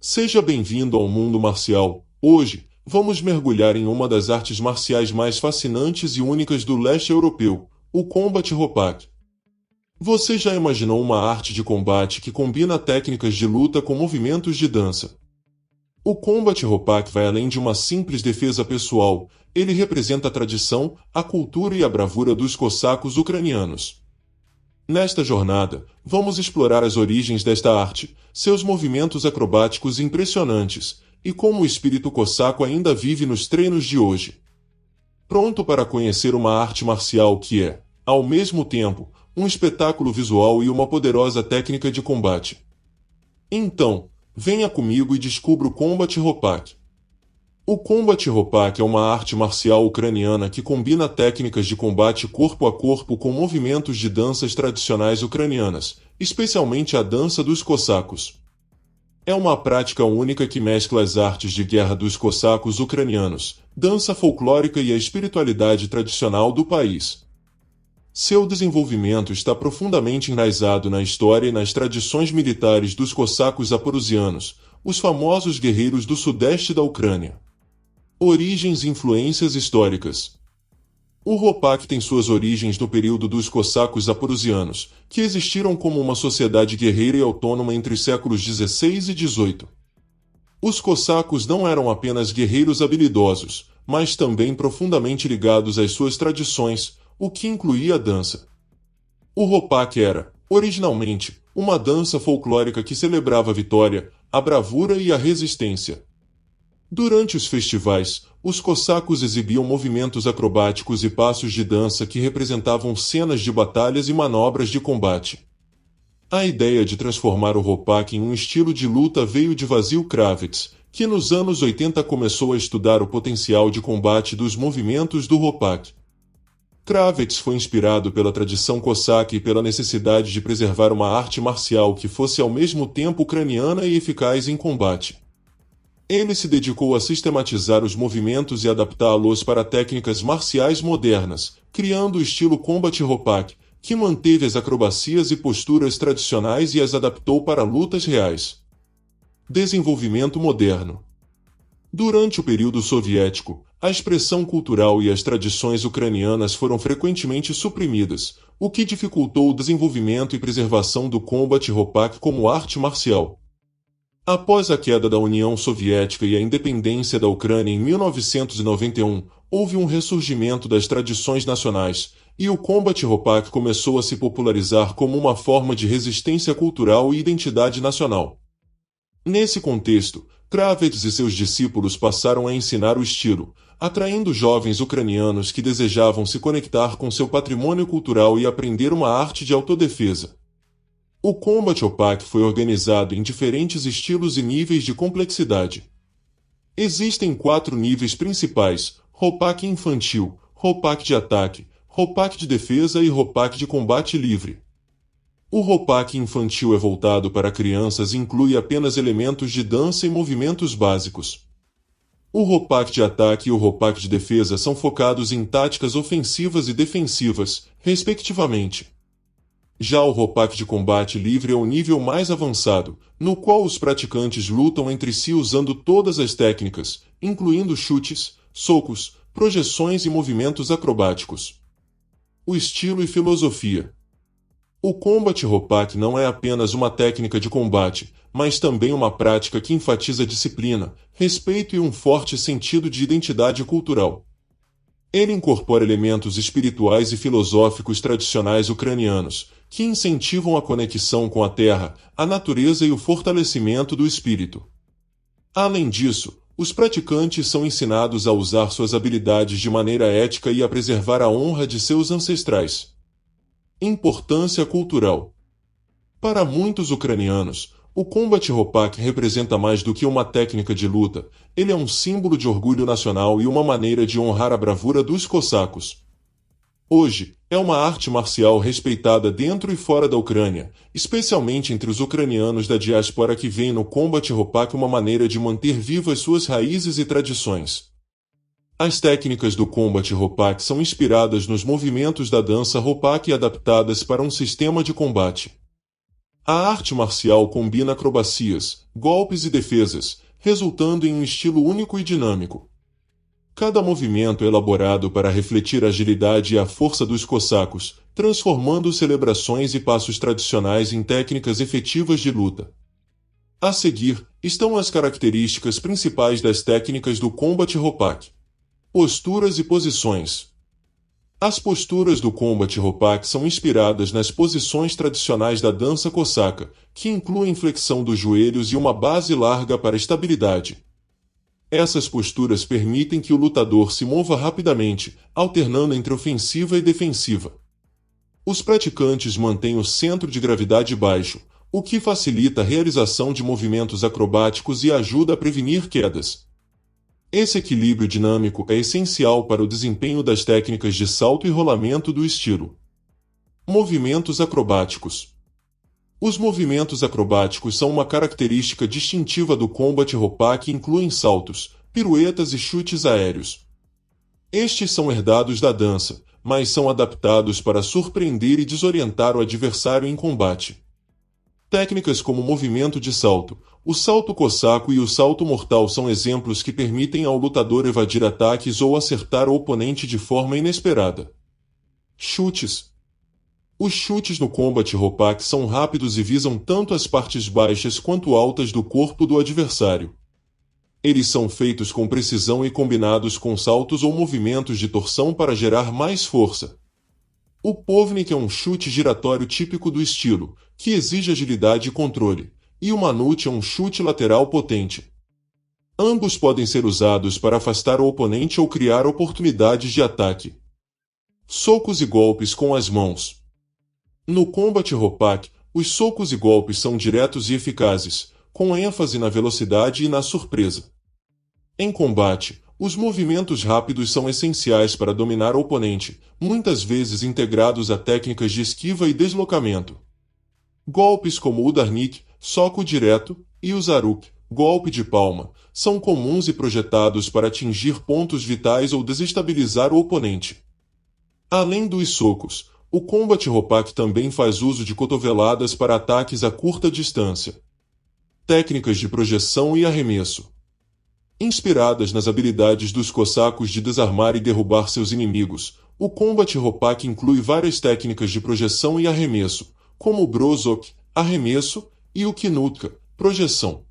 Seja bem-vindo ao mundo marcial. Hoje, vamos mergulhar em uma das artes marciais mais fascinantes e únicas do leste europeu, o Combat Hoppak. Você já imaginou uma arte de combate que combina técnicas de luta com movimentos de dança? O Combat Hoppak vai além de uma simples defesa pessoal, ele representa a tradição, a cultura e a bravura dos cossacos ucranianos. Nesta jornada, vamos explorar as origens desta arte, seus movimentos acrobáticos impressionantes, e como o espírito cossaco ainda vive nos treinos de hoje. Pronto para conhecer uma arte marcial que é, ao mesmo tempo, um espetáculo visual e uma poderosa técnica de combate? Então, venha comigo e descubra o Combat Hoppak. O Combat Hoppak é uma arte marcial ucraniana que combina técnicas de combate corpo a corpo com movimentos de danças tradicionais ucranianas, especialmente a dança dos cossacos. É uma prática única que mescla as artes de guerra dos cossacos ucranianos, dança folclórica e a espiritualidade tradicional do país. Seu desenvolvimento está profundamente enraizado na história e nas tradições militares dos cossacos zaporosianos, os famosos guerreiros do sudeste da Ucrânia. Origens e influências históricas. O Hoppak tem suas origens no período dos cossacos zaporosianos, que existiram como uma sociedade guerreira e autônoma entre os séculos XVI e XVIII. Os cossacos não eram apenas guerreiros habilidosos, mas também profundamente ligados às suas tradições, o que incluía a dança. O Hoppak era, originalmente, uma dança folclórica que celebrava a vitória, a bravura e a resistência. Durante os festivais, os cossacos exibiam movimentos acrobáticos e passos de dança que representavam cenas de batalhas e manobras de combate. A ideia de transformar o Hoppak em um estilo de luta veio de Vasil Kravets, que nos anos 80 começou a estudar o potencial de combate dos movimentos do Hoppak. Kravets foi inspirado pela tradição cosaca e pela necessidade de preservar uma arte marcial que fosse ao mesmo tempo ucraniana e eficaz em combate. Ele se dedicou a sistematizar os movimentos e adaptá-los para técnicas marciais modernas, criando o estilo Combat Hoppak, que manteve as acrobacias e posturas tradicionais e as adaptou para lutas reais. Desenvolvimento moderno. Durante o período soviético, a expressão cultural e as tradições ucranianas foram frequentemente suprimidas, o que dificultou o desenvolvimento e preservação do Combat Hoppak como arte marcial. Após a queda da União Soviética e a independência da Ucrânia em 1991, houve um ressurgimento das tradições nacionais, e o Combat Hoppak começou a se popularizar como uma forma de resistência cultural e identidade nacional. Nesse contexto, Kravets e seus discípulos passaram a ensinar o estilo, atraindo jovens ucranianos que desejavam se conectar com seu patrimônio cultural e aprender uma arte de autodefesa. O Combat Hoppak foi organizado em diferentes estilos e níveis de complexidade. Existem 4 níveis principais: Hoppak infantil, Hoppak de ataque, Hoppak de defesa e Hoppak de combate livre. O Hoppak infantil é voltado para crianças e inclui apenas elementos de dança e movimentos básicos. O Hoppak de ataque e o Hoppak de defesa são focados em táticas ofensivas e defensivas, respectivamente. Já o Hoppak de combate livre é o nível mais avançado, no qual os praticantes lutam entre si usando todas as técnicas, incluindo chutes, socos, projeções e movimentos acrobáticos. O estilo e filosofia. O Combat Hoppak não é apenas uma técnica de combate, mas também uma prática que enfatiza disciplina, respeito e um forte sentido de identidade cultural. Ele incorpora elementos espirituais e filosóficos tradicionais ucranianos, que incentivam a conexão com a terra, a natureza e o fortalecimento do espírito. Além disso, os praticantes são ensinados a usar suas habilidades de maneira ética e a preservar a honra de seus ancestrais. Importância cultural. Para muitos ucranianos, o Combat Hoppak representa mais do que uma técnica de luta, ele é um símbolo de orgulho nacional e uma maneira de honrar a bravura dos cossacos. Hoje, é uma arte marcial respeitada dentro e fora da Ucrânia, especialmente entre os ucranianos da diáspora que veem no Combat Hoppak uma maneira de manter vivas suas raízes e tradições. As técnicas do Combat Hoppak são inspiradas nos movimentos da dança Hoppak e adaptadas para um sistema de combate. A arte marcial combina acrobacias, golpes e defesas, resultando em um estilo único e dinâmico. Cada movimento é elaborado para refletir a agilidade e a força dos cossacos, transformando celebrações e passos tradicionais em técnicas efetivas de luta. A seguir, estão as características principais das técnicas do Combat Hopak. Posturas e posições. As posturas do Combat Hopak são inspiradas nas posições tradicionais da dança cosaca, que incluem flexão dos joelhos e uma base larga para estabilidade. Essas posturas permitem que o lutador se mova rapidamente, alternando entre ofensiva e defensiva. Os praticantes mantêm o centro de gravidade baixo, o que facilita a realização de movimentos acrobáticos e ajuda a prevenir quedas. Esse equilíbrio dinâmico é essencial para o desempenho das técnicas de salto e rolamento do estilo. Movimentos acrobáticos. Os movimentos acrobáticos são uma característica distintiva do Combat Hopak e incluem saltos, piruetas e chutes aéreos. Estes são herdados da dança, mas são adaptados para surpreender e desorientar o adversário em combate. Técnicas como o movimento de salto, o salto cosaco e o salto mortal são exemplos que permitem ao lutador evadir ataques ou acertar o oponente de forma inesperada. Chutes. Os chutes no Combat Hopak são rápidos e visam tanto as partes baixas quanto altas do corpo do adversário. Eles são feitos com precisão e combinados com saltos ou movimentos de torção para gerar mais força. O Povnik é um chute giratório típico do estilo, que exige agilidade e controle, e o Manute é um chute lateral potente. Ambos podem ser usados para afastar o oponente ou criar oportunidades de ataque. Socos e golpes com as mãos. No Combat Hopak, os socos e golpes são diretos e eficazes, com ênfase na velocidade e na surpresa. Em combate, os movimentos rápidos são essenciais para dominar o oponente, muitas vezes integrados a técnicas de esquiva e deslocamento. Golpes como o Udarnik, soco direto, e o Zaruk, golpe de palma, são comuns e projetados para atingir pontos vitais ou desestabilizar o oponente. Além dos socos, o Combat Hopak também faz uso de cotoveladas para ataques a curta distância. Técnicas de projeção e arremesso. Inspiradas nas habilidades dos cossacos de desarmar e derrubar seus inimigos, o Combat Hopak inclui várias técnicas de projeção e arremesso, como o Brozok, arremesso, e o Knutka, projeção.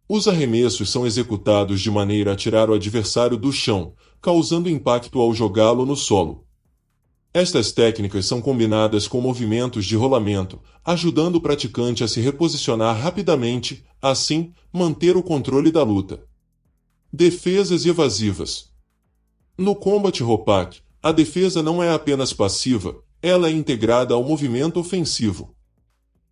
Os arremessos são executados de maneira a tirar o adversário do chão, causando impacto ao jogá-lo no solo. Estas técnicas são combinadas com movimentos de rolamento, ajudando o praticante a se reposicionar rapidamente, assim, manter o controle da luta. Defesas e evasivas. No Combat Hopak, a defesa não é apenas passiva, ela é integrada ao movimento ofensivo.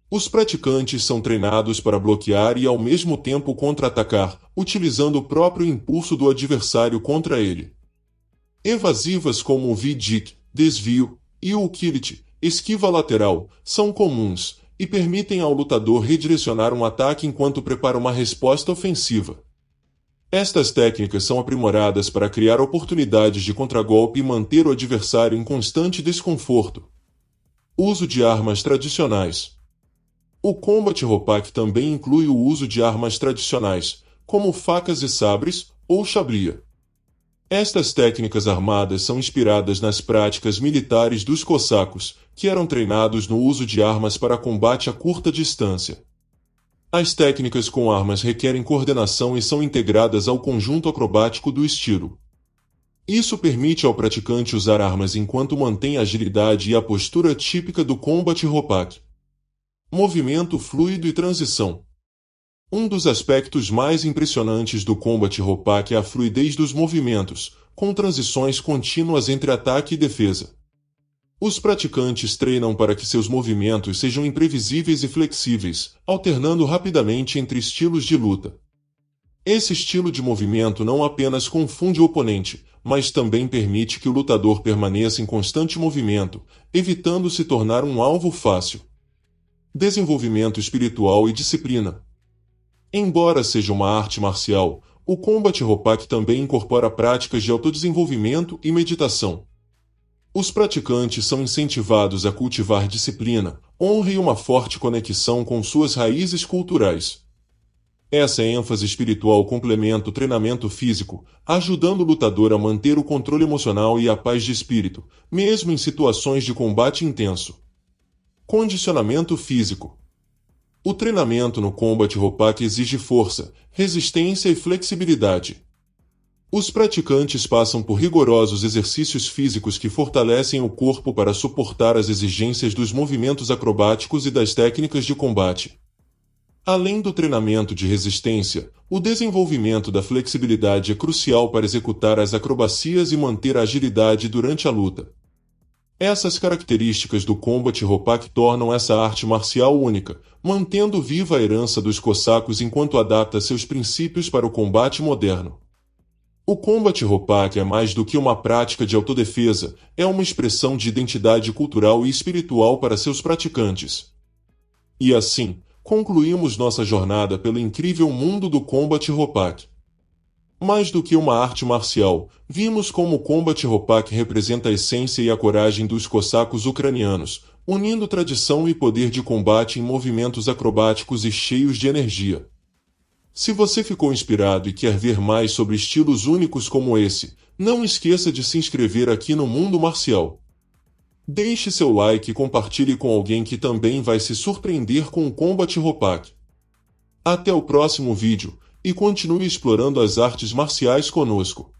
Os praticantes são treinados para bloquear e ao mesmo tempo contra-atacar, utilizando o próprio impulso do adversário contra ele. Evasivas como o V-Jig, desvio, e o Ukilit, esquiva lateral, são comuns, e permitem ao lutador redirecionar um ataque enquanto prepara uma resposta ofensiva. Estas técnicas são aprimoradas para criar oportunidades de contragolpe e manter o adversário em constante desconforto. Uso de armas tradicionais. O Combat Hopak também inclui o uso de armas tradicionais, como facas e sabres, ou chablia. Estas técnicas armadas são inspiradas nas práticas militares dos cossacos, que eram treinados no uso de armas para combate a curta distância. As técnicas com armas requerem coordenação e são integradas ao conjunto acrobático do estilo. Isso permite ao praticante usar armas enquanto mantém a agilidade e a postura típica do Combat Hopak. Movimento fluido e transição. Um dos aspectos mais impressionantes do Combat Hopak é a fluidez dos movimentos, com transições contínuas entre ataque e defesa. Os praticantes treinam para que seus movimentos sejam imprevisíveis e flexíveis, alternando rapidamente entre estilos de luta. Esse estilo de movimento não apenas confunde o oponente, mas também permite que o lutador permaneça em constante movimento, evitando se tornar um alvo fácil. Desenvolvimento espiritual e disciplina. Embora seja uma arte marcial, o Combat Hopak também incorpora práticas de autodesenvolvimento e meditação. Os praticantes são incentivados a cultivar disciplina, honra e uma forte conexão com suas raízes culturais. Essa ênfase espiritual complementa o treinamento físico, ajudando o lutador a manter o controle emocional e a paz de espírito, mesmo em situações de combate intenso. Condicionamento físico. O treinamento no Combat Ropac exige força, resistência e flexibilidade. Os praticantes passam por rigorosos exercícios físicos que fortalecem o corpo para suportar as exigências dos movimentos acrobáticos e das técnicas de combate. Além do treinamento de resistência, o desenvolvimento da flexibilidade é crucial para executar as acrobacias e manter a agilidade durante a luta. Essas características do Combat Ropac tornam essa arte marcial única, mantendo viva a herança dos cossacos enquanto adapta seus princípios para o combate moderno. O Combat Ropac é mais do que uma prática de autodefesa, é uma expressão de identidade cultural e espiritual para seus praticantes. E assim, concluímos nossa jornada pelo incrível mundo do Combat Ropac. Mais do que uma arte marcial, vimos como o Combat Ropac representa a essência e a coragem dos cossacos ucranianos, unindo tradição e poder de combate em movimentos acrobáticos e cheios de energia. Se você ficou inspirado e quer ver mais sobre estilos únicos como esse, não esqueça de se inscrever aqui no Mundo Marcial. Deixe seu like e compartilhe com alguém que também vai se surpreender com o Combat Ropac. Até o próximo vídeo, e continue explorando as artes marciais conosco.